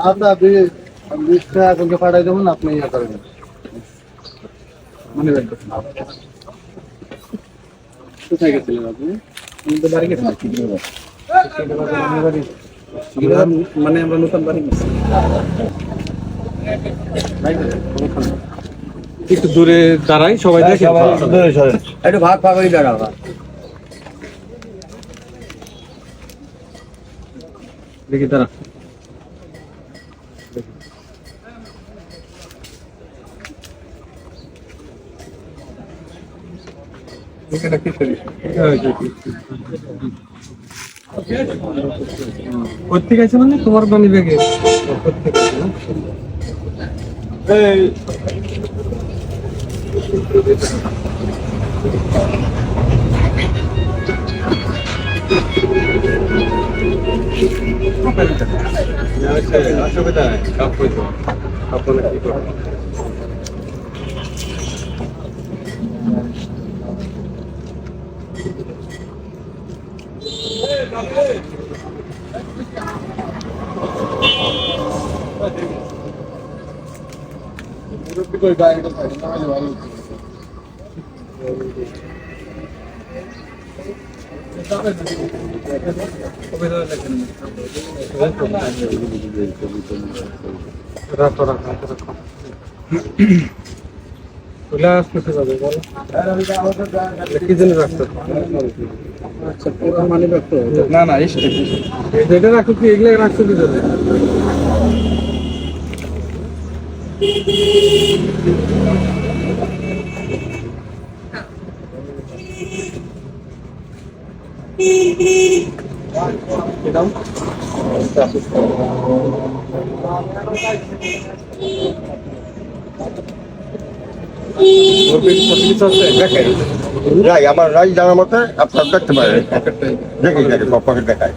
আচ্ছা আপনি 20টা আগে পাঠাই দেবেন, আপনি ইয়ে করবেন মনে রাখবেন। কোথায় গেছিলেন আপনি? আমি তো বাড়ি গেছিলাম। মানে আমরা নতুন বাড়ি গেছি। একটু দূরে দাঁড়াই, সবাই দেখে একটু ভাগ ভাগ হয়ে দাঁড়াবা। দেখি দাঁড়া। এখানে কি করি? কোথেকে আছে মানে তোমার বানি ব্যাগে? এই অসুবিধা নাই, কাপ হইতো আপনারা কি করবেন? রাখো রাখো রাখো। কি জন্য রাখতো? আচ্ছা পুরো মানে রাখতো না না এটা রাখো কি এগুলো রাখছো কি জন্য? রাই আমার রাই জানার মতে আপনার দেখতে পারে দেখি দেখে পকেট দেখায়।